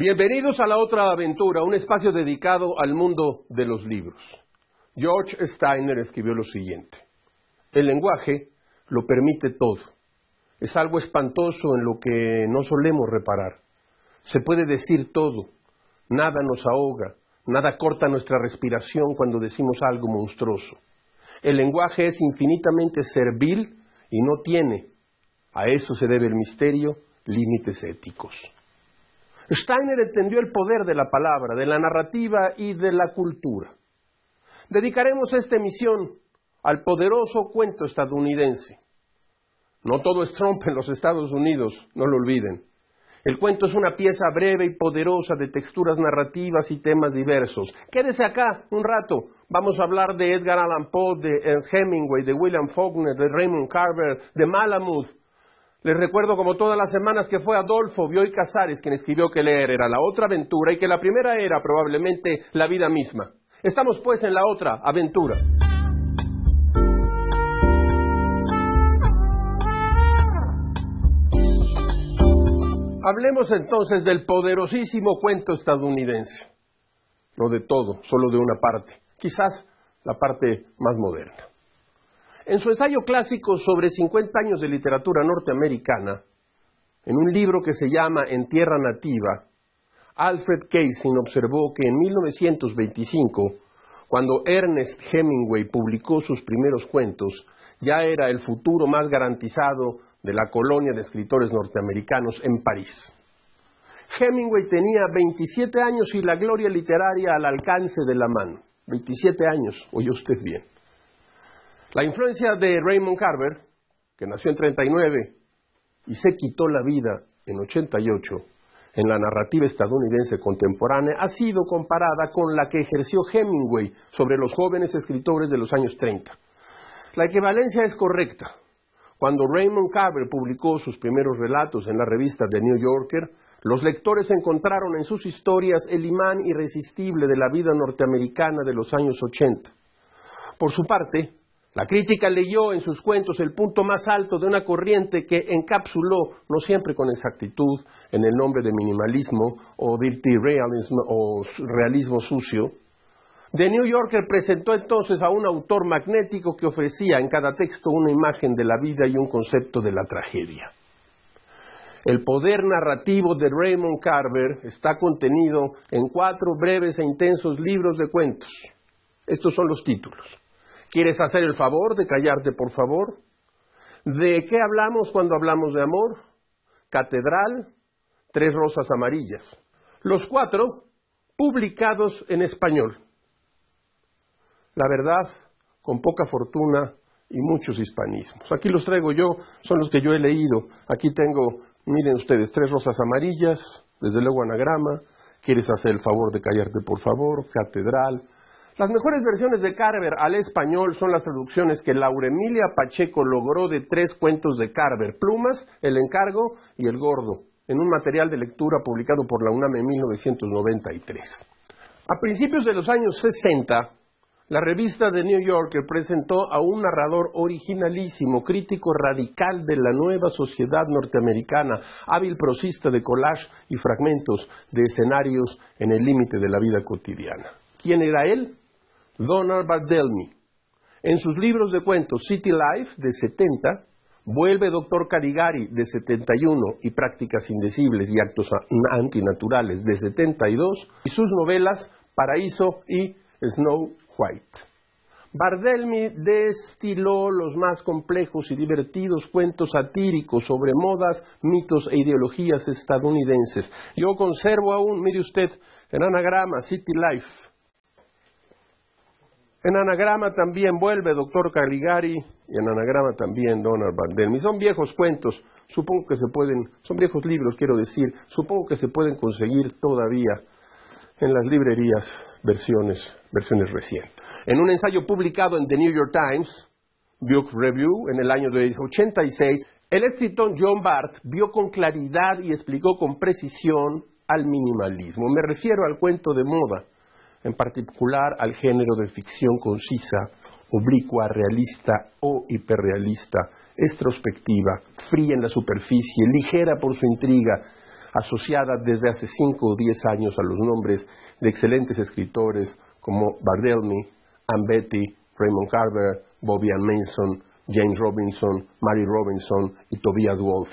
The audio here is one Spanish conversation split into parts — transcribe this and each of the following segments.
Bienvenidos a La Otra Aventura, un espacio dedicado al mundo de los libros. George Steiner escribió lo siguiente: el lenguaje lo permite todo. Es algo espantoso en lo que no solemos reparar. Se puede decir todo. Nada nos ahoga, nada corta nuestra respiración cuando decimos algo monstruoso. El lenguaje es infinitamente servil y no tiene, a eso se debe el misterio, límites éticos. Steiner entendió el poder de la palabra, de la narrativa y de la cultura. Dedicaremos esta emisión al poderoso cuento estadounidense. No todo es Trump en los Estados Unidos, no lo olviden. El cuento es una pieza breve y poderosa de texturas narrativas y temas diversos. Quédese acá un rato. Vamos a hablar de Edgar Allan Poe, de Ernest Hemingway, de William Faulkner, de Raymond Carver, de Malamud. Les recuerdo como todas las semanas que fue Adolfo Bioy Casares quien escribió que leer era la otra aventura y que la primera era probablemente la vida misma. Estamos pues en la otra aventura. Hablemos entonces del poderosísimo cuento estadounidense. No de todo, solo de una parte, quizás la parte más moderna. En su ensayo clásico sobre 50 años de literatura norteamericana, en un libro que se llama En Tierra Nativa, Alfred Kissing observó que en 1925, cuando Ernest Hemingway publicó sus primeros cuentos, ya era el futuro más garantizado de la colonia de escritores norteamericanos en París. Hemingway tenía 27 años y la gloria literaria al alcance de la mano. 27 años, oye usted bien. La influencia de Raymond Carver, que nació en 39 y se quitó la vida en 88, en la narrativa estadounidense contemporánea, ha sido comparada con la que ejerció Hemingway sobre los jóvenes escritores de los años 30. La equivalencia es correcta. Cuando Raymond Carver publicó sus primeros relatos en la revista The New Yorker, los lectores encontraron en sus historias el imán irresistible de la vida norteamericana de los años 80. Por su parte, la crítica leyó en sus cuentos el punto más alto de una corriente que encapsuló, no siempre con exactitud, en el nombre de minimalismo o dirty realism o realismo sucio. The New Yorker presentó entonces a un autor magnético que ofrecía en cada texto una imagen de la vida y un concepto de la tragedia. El poder narrativo de Raymond Carver está contenido en 4 breves e intensos libros de cuentos. Estos son los títulos. ¿Quieres hacer el favor de callarte, por favor? ¿De qué hablamos cuando hablamos de amor? Catedral, 3 rosas amarillas. Los 4 publicados en español. La verdad, con poca fortuna y muchos hispanismos. Aquí los traigo yo, son los que yo he leído. Aquí tengo, miren ustedes, 3 rosas amarillas, desde luego anagrama. ¿Quieres hacer el favor de callarte, por favor? Catedral. Las mejores versiones de Carver al español son las traducciones que Laura Emilia Pacheco logró de 3 cuentos de Carver: Plumas, El Encargo y El Gordo, en un material de lectura publicado por la UNAM en 1993. A principios de los años 60, la revista The New Yorker presentó a un narrador originalísimo, crítico radical de la nueva sociedad norteamericana, hábil prosista de collage y fragmentos de escenarios en el límite de la vida cotidiana. ¿Quién era él? Donald Barthelme. En sus libros de cuentos City Life, de 70, Vuelve Dr. Caligari, de 71, y Prácticas Indecibles y Actos Antinaturales, de 72, y sus novelas Paraíso y Snow White. Barthelme destiló los más complejos y divertidos cuentos satíricos sobre modas, mitos e ideologías estadounidenses. Yo conservo aún, mire usted, en anagrama City Life. En anagrama también Vuelve Dr. Caligari y en anagrama también Donald Barthelme. Son viejos cuentos, supongo que se pueden, son viejos libros, quiero decir, supongo que se pueden conseguir todavía en las librerías versiones recientes. En un ensayo publicado en The New York Times, Book Review, en el año de 86, el escritor John Barth vio con claridad y explicó con precisión al minimalismo. Me refiero al cuento de moda, en particular al género de ficción concisa, oblicua, realista o hiperrealista, extrospectiva, fría en la superficie, ligera por su intriga, asociada desde hace 5 o 10 años a los nombres de excelentes escritores como Barthelmy, Ann Beattie, Raymond Carver, Bobby Ann Mason, James Robinson, Mary Robinson y Tobias Wolff,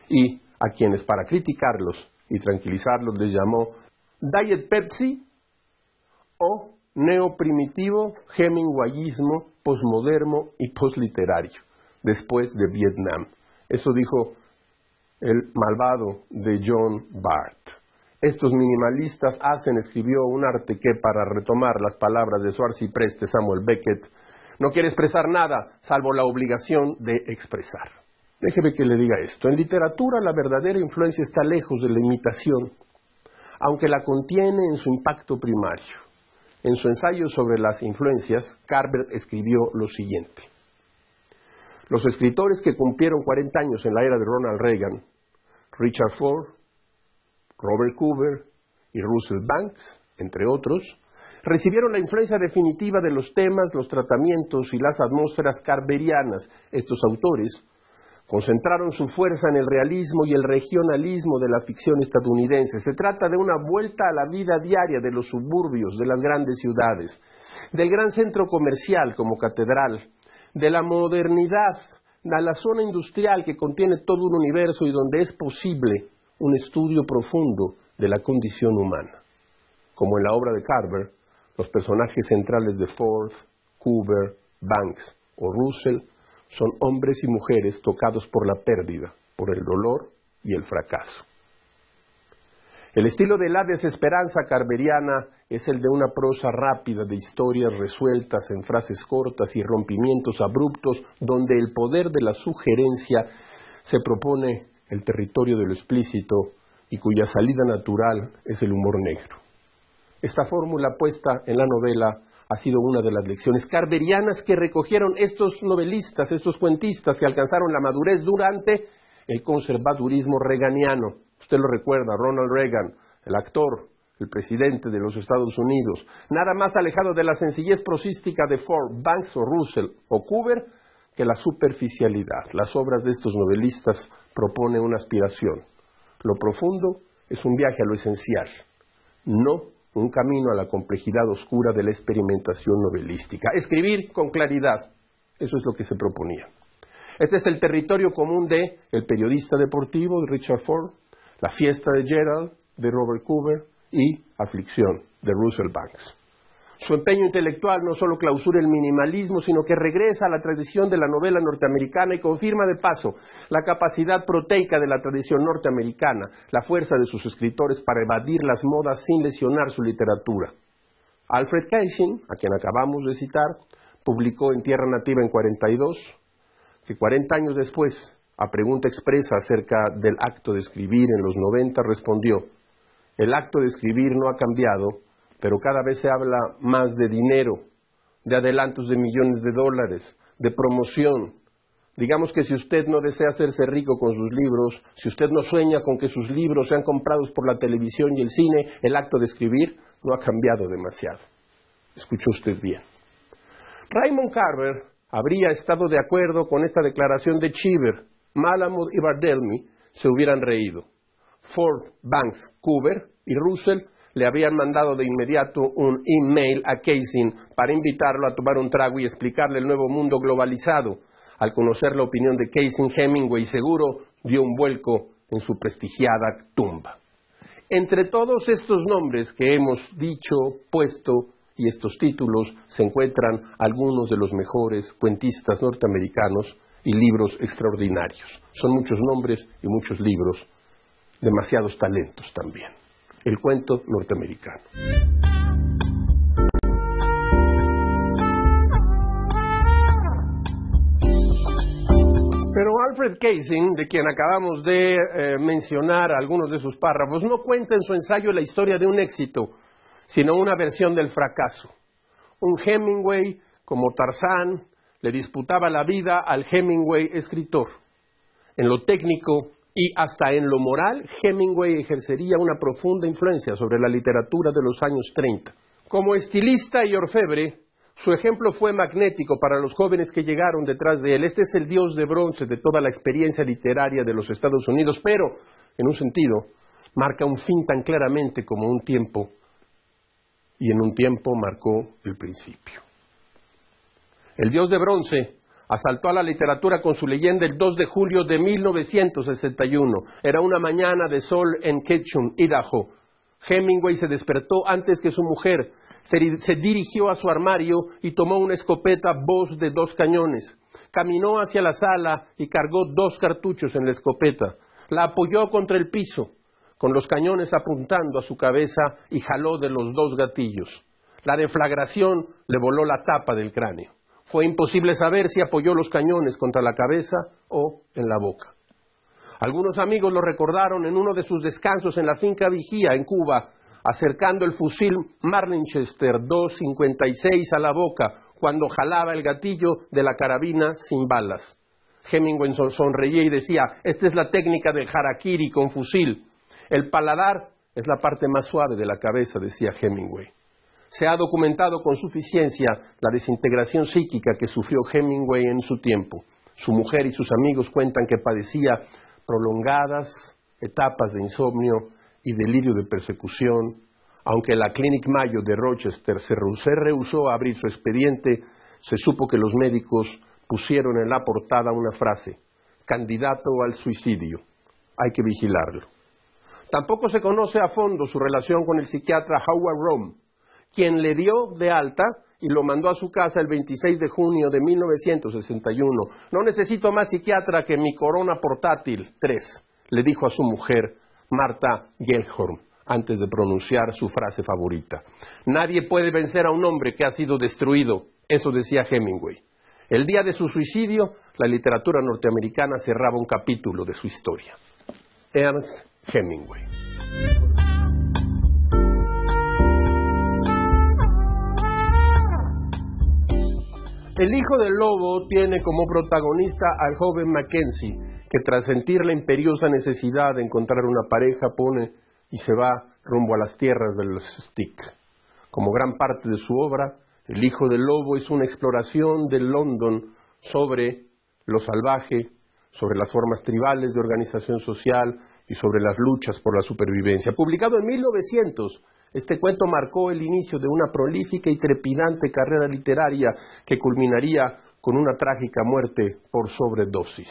y a quienes para criticarlos y tranquilizarlos les llamó Diet Pepsi o neoprimitivo hemingwayismo posmoderno y posliterario, después de Vietnam. Eso dijo el malvado de John Barth. Estos minimalistas hacen, escribió un arte que, para retomar las palabras de su arcipreste Samuel Beckett, no quiere expresar nada salvo la obligación de expresar. Déjeme que le diga esto. En literatura la verdadera influencia está lejos de la imitación, aunque la contiene en su impacto primario. En su ensayo sobre las influencias, Carver escribió lo siguiente. Los escritores que cumplieron 40 años en la era de Ronald Reagan, Richard Ford, Robert Coover y Russell Banks, entre otros, recibieron la influencia definitiva de los temas, los tratamientos y las atmósferas carverianas. Estos autores concentraron su fuerza en el realismo y el regionalismo de la ficción estadounidense. Se trata de una vuelta a la vida diaria de los suburbios, de las grandes ciudades, del gran centro comercial como catedral, de la modernidad, a la zona industrial que contiene todo un universo y donde es posible un estudio profundo de la condición humana. Como en la obra de Carver, los personajes centrales de Ford, Coover, Banks o Russell son hombres y mujeres tocados por la pérdida, por el dolor y el fracaso. El estilo de la desesperanza carveriana es el de una prosa rápida de historias resueltas en frases cortas y rompimientos abruptos, donde el poder de la sugerencia se propone el territorio de lo explícito y cuya salida natural es el humor negro. Esta fórmula puesta en la novela ha sido una de las lecciones carverianas que recogieron estos novelistas, estos cuentistas que alcanzaron la madurez durante el conservadurismo reaganiano. Usted lo recuerda, Ronald Reagan, el actor, el presidente de los Estados Unidos, nada más alejado de la sencillez prosística de Ford, Banks o Russell o Coover que la superficialidad. Las obras de estos novelistas proponen una aspiración. Lo profundo es un viaje a lo esencial, no un camino a la complejidad oscura de la experimentación novelística. Escribir con claridad, eso es lo que se proponía. Este es el territorio común de El periodista deportivo de Richard Ford, La fiesta de Gerald de Robert Coover y Aflicción de Russell Banks. Su empeño intelectual no solo clausura el minimalismo, sino que regresa a la tradición de la novela norteamericana y confirma de paso la capacidad proteica de la tradición norteamericana, la fuerza de sus escritores para evadir las modas sin lesionar su literatura. Alfred Keysing, a quien acabamos de citar, publicó en Tierra Nativa en 42, que 40 años después, a pregunta expresa acerca del acto de escribir en los 90, respondió: el acto de escribir no ha cambiado, pero cada vez se habla más de dinero, de adelantos de millones de dólares, de promoción. Digamos que si usted no desea hacerse rico con sus libros, si usted no sueña con que sus libros sean comprados por la televisión y el cine, el acto de escribir no ha cambiado demasiado. Escuchó usted bien. Raymond Carver habría estado de acuerdo con esta declaración de Cheever. Malamud y Barthelmy se hubieran reído. Ford, Banks, Coover y Russell le habían mandado de inmediato un email a Keysing para invitarlo a tomar un trago y explicarle el nuevo mundo globalizado. Al conocer la opinión de Keysing, Hemingway seguro dio un vuelco en su prestigiada tumba. Entre todos estos nombres que hemos dicho, puesto y estos títulos se encuentran algunos de los mejores cuentistas norteamericanos y libros extraordinarios. Son muchos nombres y muchos libros, demasiados talentos también. El cuento norteamericano. Pero Alfred Keysing, de quien acabamos de mencionar algunos de sus párrafos, no cuenta en su ensayo la historia de un éxito, sino una versión del fracaso. Un Hemingway, como Tarzán, le disputaba la vida al Hemingway escritor. En lo técnico y hasta en lo moral, Hemingway ejercería una profunda influencia sobre la literatura de los años 30. Como estilista y orfebre, su ejemplo fue magnético para los jóvenes que llegaron detrás de él. Este es el dios de bronce de toda la experiencia literaria de los Estados Unidos, pero, en un sentido, marca un fin tan claramente como un tiempo, y en un tiempo marcó el principio. El Dios de Bronce asaltó a la literatura con su leyenda el 2 de julio de 1961. Era una mañana de sol en Ketchum, Idaho. Hemingway se despertó antes que su mujer. Se dirigió a su armario y tomó una escopeta Boss de 2 cañones. Caminó hacia la sala y cargó 2 cartuchos en la escopeta. La apoyó contra el piso, con los cañones apuntando a su cabeza, y jaló de los 2 gatillos. La deflagración le voló la tapa del cráneo. Fue imposible saber si apoyó los cañones contra la cabeza o en la boca. Algunos amigos lo recordaron en uno de sus descansos en la finca Vigía, en Cuba, acercando el fusil Marlinchester 256 a la boca cuando jalaba el gatillo de la carabina sin balas. Hemingway sonreía y decía: esta es la técnica del harakiri con fusil. El paladar es la parte más suave de la cabeza, decía Hemingway. Se ha documentado con suficiencia la desintegración psíquica que sufrió Hemingway en su tiempo. Su mujer y sus amigos cuentan que padecía prolongadas etapas de insomnio y delirio de persecución. Aunque la Clinic Mayo de Rochester se rehusó a abrir su expediente, se supo que los médicos pusieron en la portada una frase: candidato al suicidio, hay que vigilarlo. Tampoco se conoce a fondo su relación con el psiquiatra Howard Rome, quien le dio de alta y lo mandó a su casa el 26 de junio de 1961. No necesito más psiquiatra que mi corona portátil 3, le dijo a su mujer, Martha Gellhorn, antes de pronunciar su frase favorita. Nadie puede vencer a un hombre que ha sido destruido, eso decía Hemingway. El día de su suicidio, la literatura norteamericana cerraba un capítulo de su historia. Ernest Hemingway. El hijo del lobo tiene como protagonista al joven Mackenzie, que tras sentir la imperiosa necesidad de encontrar una pareja pone y se va rumbo a las tierras de los Stick. Como gran parte de su obra, El hijo del lobo es una exploración de London sobre lo salvaje, sobre las formas tribales de organización social y sobre las luchas por la supervivencia. Publicado en 1900, este cuento marcó el inicio de una prolífica y trepidante carrera literaria que culminaría con una trágica muerte por sobredosis.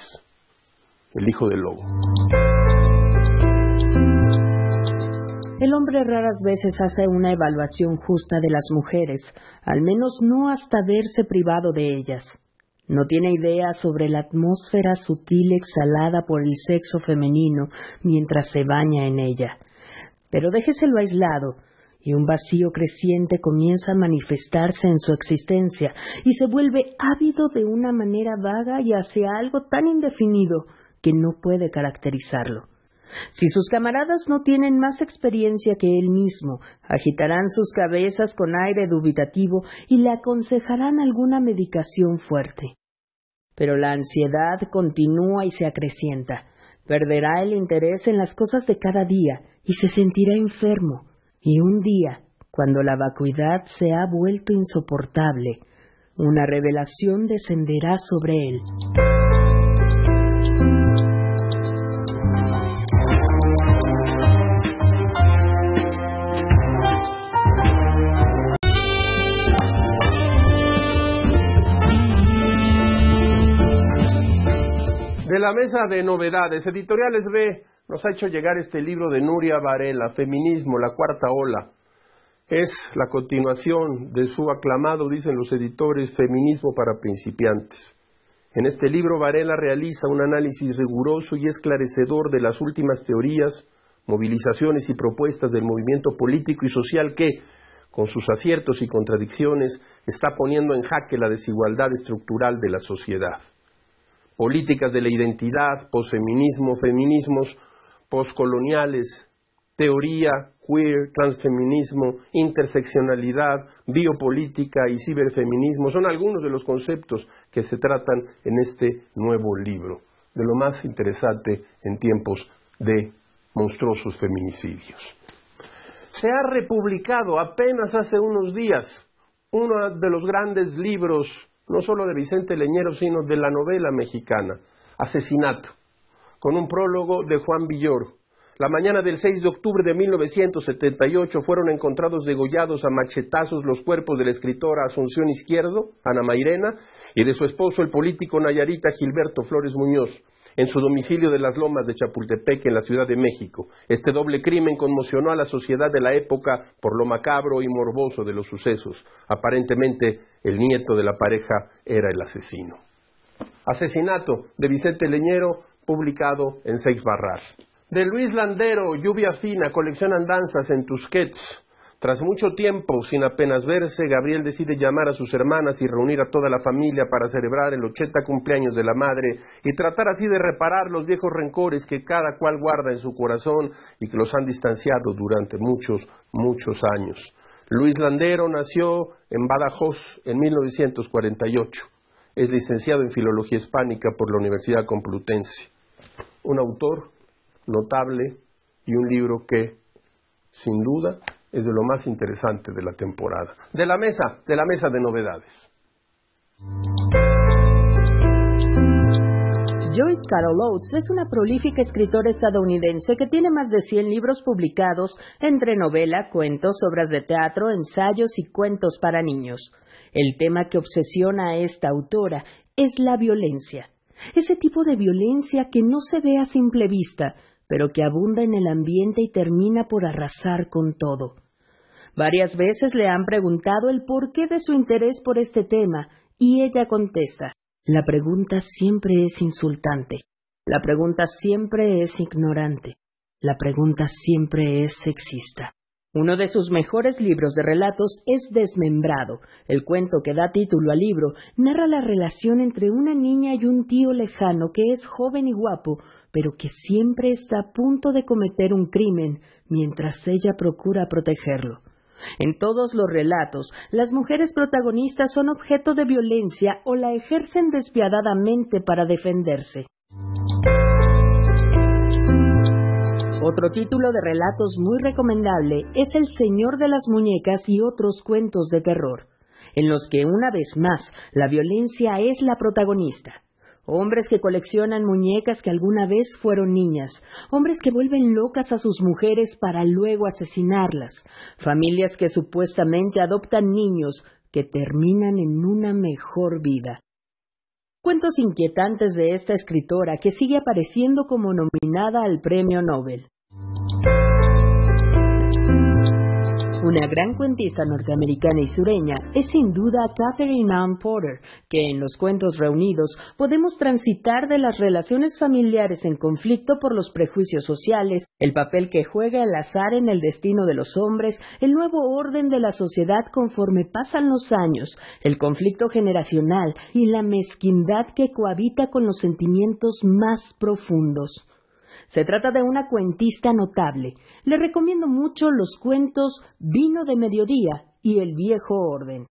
El hijo del lobo. El hombre raras veces hace una evaluación justa de las mujeres, al menos no hasta verse privado de ellas. No tiene idea sobre la atmósfera sutil exhalada por el sexo femenino mientras se baña en ella. Pero déjeselo aislado, y un vacío creciente comienza a manifestarse en su existencia, y se vuelve ávido de una manera vaga y hacia algo tan indefinido que no puede caracterizarlo. Si sus camaradas no tienen más experiencia que él mismo, agitarán sus cabezas con aire dubitativo y le aconsejarán alguna medicación fuerte. Pero la ansiedad continúa y se acrecienta. Perderá el interés en las cosas de cada día y se sentirá enfermo. Y un día, cuando la vacuidad se ha vuelto insoportable, una revelación descenderá sobre él. De la mesa de novedades, Editoriales B nos ha hecho llegar este libro de Nuria Varela, Feminismo, la cuarta ola. Es la continuación de su aclamado, dicen los editores, Feminismo para principiantes. En este libro Varela realiza un análisis riguroso y esclarecedor de las últimas teorías, movilizaciones y propuestas del movimiento político y social que, con sus aciertos y contradicciones, está poniendo en jaque la desigualdad estructural de la sociedad. Políticas de la identidad, posfeminismo, feminismos poscoloniales, teoría, queer, transfeminismo, interseccionalidad, biopolítica y ciberfeminismo son algunos de los conceptos que se tratan en este nuevo libro, de lo más interesante en tiempos de monstruosos feminicidios. Se ha republicado apenas hace unos días uno de los grandes libros, no solo de Vicente Leñero, sino de la novela mexicana, Asesinato, con un prólogo de Juan Villoro, La mañana del 6 de octubre de 1978 fueron encontrados degollados a machetazos los cuerpos de la escritora Asunción Izquierdo, Ana Mairena, y de su esposo, el político nayarita Gilberto Flores Muñoz, en su domicilio de las Lomas de Chapultepec, en la Ciudad de México. Este doble crimen conmocionó a la sociedad de la época por lo macabro y morboso de los sucesos. Aparentemente, el nieto de la pareja era el asesino. Asesinato de Vicente Leñero, publicado en Seix Barral. De Luis Landero, Lluvia Fina, colección Andanzas en Tusquets. Tras mucho tiempo, sin apenas verse, Gabriel decide llamar a sus hermanas y reunir a toda la familia para celebrar el 80 cumpleaños de la madre y tratar así de reparar los viejos rencores que cada cual guarda en su corazón y que los han distanciado durante muchos, muchos años. Luis Landero nació en Badajoz en 1948. Es licenciado en Filología Hispánica por la Universidad Complutense. Un autor notable y un libro que, sin duda, es de lo más interesante de la temporada. De la mesa de novedades. Joyce Carol Oates es una prolífica escritora estadounidense que tiene más de 100 libros publicados entre novela, cuentos, obras de teatro, ensayos y cuentos para niños. El tema que obsesiona a esta autora es la violencia. Ese tipo de violencia que no se ve a simple vista, pero que abunda en el ambiente y termina por arrasar con todo. Varias veces le han preguntado el porqué de su interés por este tema, y ella contesta: la pregunta siempre es insultante, la pregunta siempre es ignorante, la pregunta siempre es sexista. Uno de sus mejores libros de relatos es Desmembrado. El cuento que da título al libro narra la relación entre una niña y un tío lejano que es joven y guapo, pero que siempre está a punto de cometer un crimen mientras ella procura protegerlo. En todos los relatos, las mujeres protagonistas son objeto de violencia o la ejercen despiadadamente para defenderse. Otro título de relatos muy recomendable es El Señor de las Muñecas y otros cuentos de terror, en los que una vez más la violencia es la protagonista. Hombres que coleccionan muñecas que alguna vez fueron niñas, hombres que vuelven locas a sus mujeres para luego asesinarlas, familias que supuestamente adoptan niños que terminan en una mejor vida. Cuentos inquietantes de esta escritora que sigue apareciendo como nominada al Premio Nobel. Una gran cuentista norteamericana y sureña es sin duda Katherine Ann Porter, que en los cuentos reunidos podemos transitar de las relaciones familiares en conflicto por los prejuicios sociales, el papel que juega el azar en el destino de los hombres, el nuevo orden de la sociedad conforme pasan los años, el conflicto generacional y la mezquindad que cohabita con los sentimientos más profundos. Se trata de una cuentista notable. Le recomiendo mucho los cuentos Vino de Mediodía y El Viejo Orden.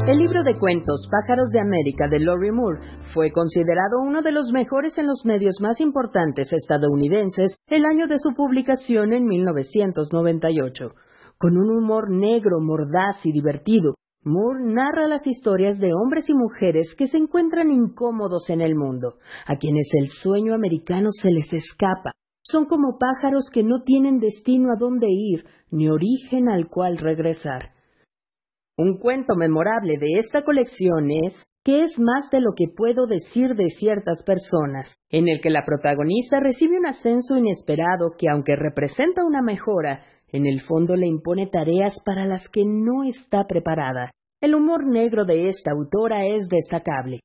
El libro de cuentos Pájaros de América de Lorrie Moore fue considerado uno de los mejores en los medios más importantes estadounidenses el año de su publicación en 1998. Con un humor negro, mordaz y divertido, Moore narra las historias de hombres y mujeres que se encuentran incómodos en el mundo, a quienes el sueño americano se les escapa. Son como pájaros que no tienen destino a dónde ir, ni origen al cual regresar. Un cuento memorable de esta colección es ¿Qué es más de lo que puedo decir de ciertas personas?, en el que la protagonista recibe un ascenso inesperado que, aunque representa una mejora, en el fondo le impone tareas para las que no está preparada. El humor negro de esta autora es destacable.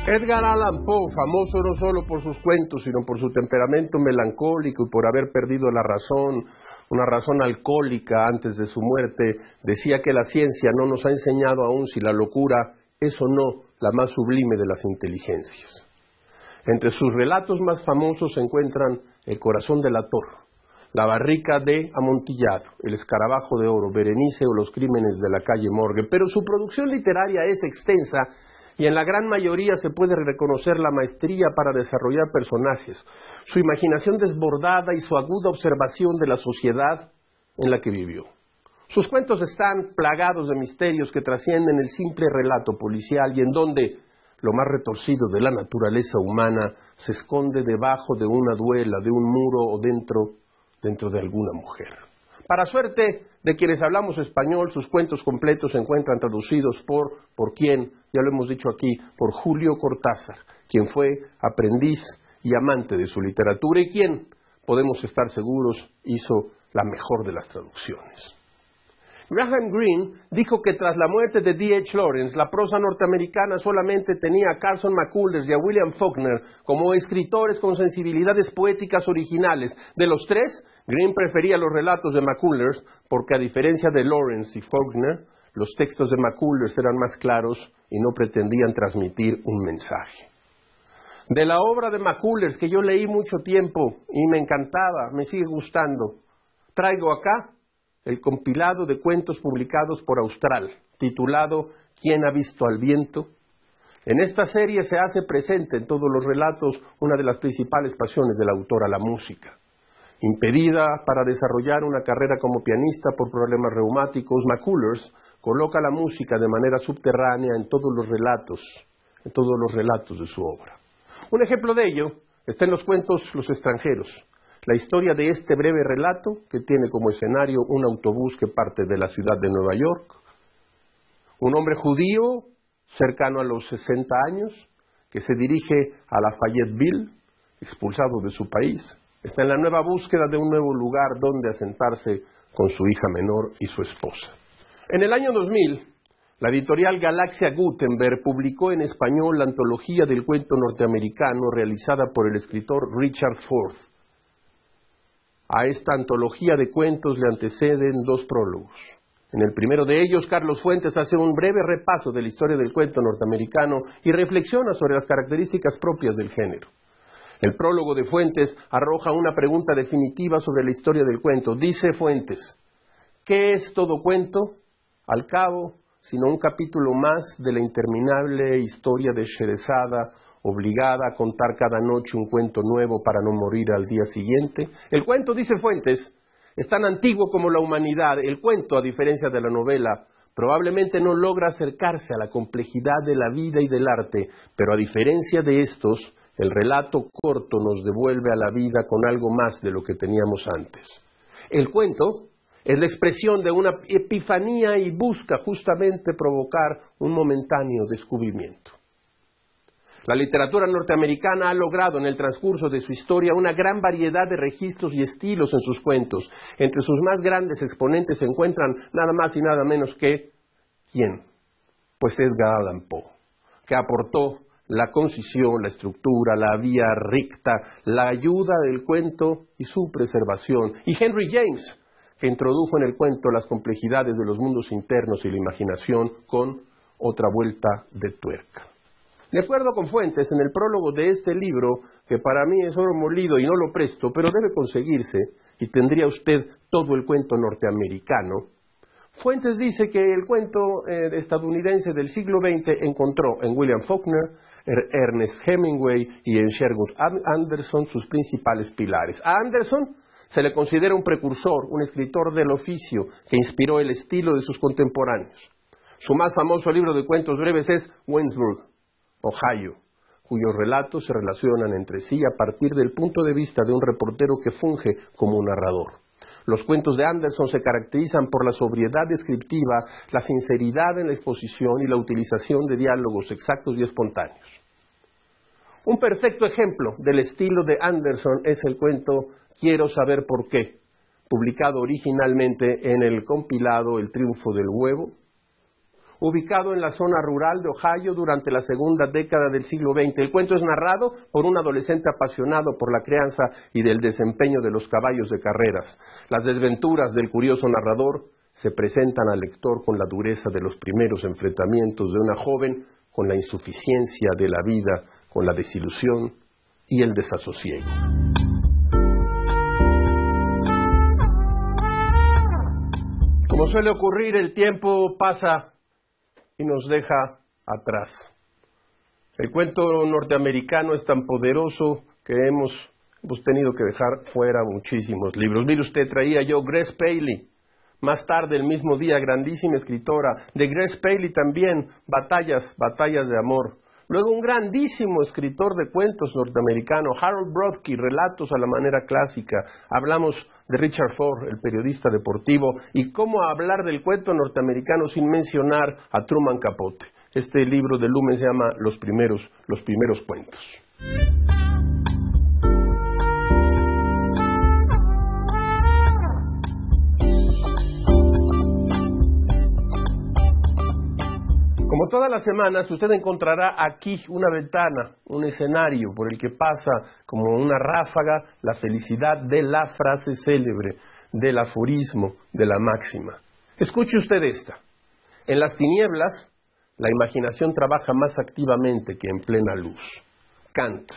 Edgar Allan Poe, famoso no solo por sus cuentos, sino por su temperamento melancólico y por haber perdido la razón, una razón alcohólica antes de su muerte, decía que la ciencia no nos ha enseñado aún si la locura es o no la más sublime de las inteligencias. Entre sus relatos más famosos se encuentran El corazón del ator, La barrica de Amontillado, El escarabajo de oro, Berenice o Los crímenes de la calle Morgue, pero su producción literaria es extensa y en la gran mayoría se puede reconocer la maestría para desarrollar personajes, su imaginación desbordada y su aguda observación de la sociedad en la que vivió. Sus cuentos están plagados de misterios que trascienden el simple relato policial y en donde lo más retorcido de la naturaleza humana se esconde debajo de una duela, de un muro o dentro de alguna mujer. Para suerte de quienes hablamos español, sus cuentos completos se encuentran traducidos ¿por quién? Ya lo hemos dicho aquí, por Julio Cortázar, quien fue aprendiz y amante de su literatura y quien, podemos estar seguros, hizo la mejor de las traducciones. Graham Greene dijo que tras la muerte de D.H. Lawrence, la prosa norteamericana solamente tenía a Carson McCullers y a William Faulkner como escritores con sensibilidades poéticas originales. De los tres, Greene prefería los relatos de McCullers porque, a diferencia de Lawrence y Faulkner, los textos de McCullers eran más claros y no pretendían transmitir un mensaje. De la obra de McCullers, que yo leí mucho tiempo y me encantaba, me sigue gustando, traigo acá el compilado de cuentos publicados por Austral, titulado ¿Quién ha visto al viento? En esta serie se hace presente en todos los relatos una de las principales pasiones del autor, la música. Impedida para desarrollar una carrera como pianista por problemas reumáticos, McCullers coloca la música de manera subterránea en todos los relatos de su obra. Un ejemplo de ello está en los cuentos Los extranjeros, la historia de este breve relato que tiene como escenario un autobús que parte de la ciudad de Nueva York. Un hombre judío cercano a los 60 años que se dirige a la Fayetteville, expulsado de su país, está en la nueva búsqueda de un nuevo lugar donde asentarse con su hija menor y su esposa. En el año 2000, la editorial Galaxia Gutenberg publicó en español la antología del cuento norteamericano realizada por el escritor Richard Forth. A esta antología de cuentos le anteceden dos prólogos. En el primero de ellos, Carlos Fuentes hace un breve repaso de la historia del cuento norteamericano y reflexiona sobre las características propias del género. El prólogo de Fuentes arroja una pregunta definitiva sobre la historia del cuento. Dice Fuentes, ¿qué es todo cuento? Al cabo, sino un capítulo más de la interminable historia de Sherezada, obligada a contar cada noche un cuento nuevo para no morir al día siguiente. El cuento, dice Fuentes, es tan antiguo como la humanidad. El cuento, a diferencia de la novela, probablemente no logra acercarse a la complejidad de la vida y del arte, pero a diferencia de estos, el relato corto nos devuelve a la vida con algo más de lo que teníamos antes. El cuento es la expresión de una epifanía y busca justamente provocar un momentáneo descubrimiento. La literatura norteamericana ha logrado en el transcurso de su historia una gran variedad de registros y estilos en sus cuentos. Entre sus más grandes exponentes se encuentran nada más y nada menos que ¿quién? Pues Edgar Allan Poe, que aportó la concisión, la estructura, la vía recta, la ayuda del cuento y su preservación. Y Henry James, que introdujo en el cuento las complejidades de los mundos internos y la imaginación con otra vuelta de tuerca. De acuerdo con Fuentes, en el prólogo de este libro, que para mí es oro molido y no lo presto, pero debe conseguirse, y tendría usted todo el cuento norteamericano, Fuentes dice que el cuento estadounidense del siglo XX encontró en William Faulkner, Ernest Hemingway y en Sherwood Anderson sus principales pilares. A Anderson se le considera un precursor, un escritor del oficio que inspiró el estilo de sus contemporáneos. Su más famoso libro de cuentos breves es Waynesburg, Ohio, cuyos relatos se relacionan entre sí a partir del punto de vista de un reportero que funge como un narrador. Los cuentos de Anderson se caracterizan por la sobriedad descriptiva, la sinceridad en la exposición y la utilización de diálogos exactos y espontáneos. Un perfecto ejemplo del estilo de Anderson es el cuento Quiero saber por qué, publicado originalmente en el compilado El triunfo del huevo, ubicado en la zona rural de Ohio durante la segunda década del siglo XX. El cuento es narrado por un adolescente apasionado por la crianza y del desempeño de los caballos de carreras. Las desventuras del curioso narrador se presentan al lector con la dureza de los primeros enfrentamientos de una joven con la insuficiencia de la vida, con la desilusión y el desasosiego. Como suele ocurrir, el tiempo pasa y nos deja atrás. El cuento norteamericano es tan poderoso que hemos tenido que dejar fuera muchísimos libros. Mire usted, traía yo Grace Paley. Más tarde, el mismo día, grandísima escritora. De Grace Paley también, batallas de amor. Luego un grandísimo escritor de cuentos norteamericano, Harold Brodsky, relatos a la manera clásica. Hablamos de Richard Ford, el periodista deportivo, y cómo hablar del cuento norteamericano sin mencionar a Truman Capote. Este libro de Lumen se llama Los primeros cuentos. Como todas las semanas, usted encontrará aquí una ventana, un escenario por el que pasa como una ráfaga la felicidad de la frase célebre, del aforismo, de la máxima. Escuche usted esta. En las tinieblas, la imaginación trabaja más activamente que en plena luz. Kant.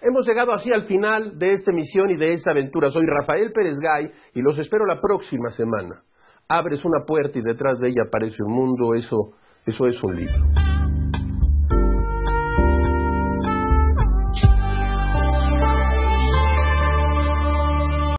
Hemos llegado así al final de esta emisión y de esta aventura. Soy Rafael Pérez Gay y los espero la próxima semana. Abres una puerta y detrás de ella aparece un mundo, eso es un libro.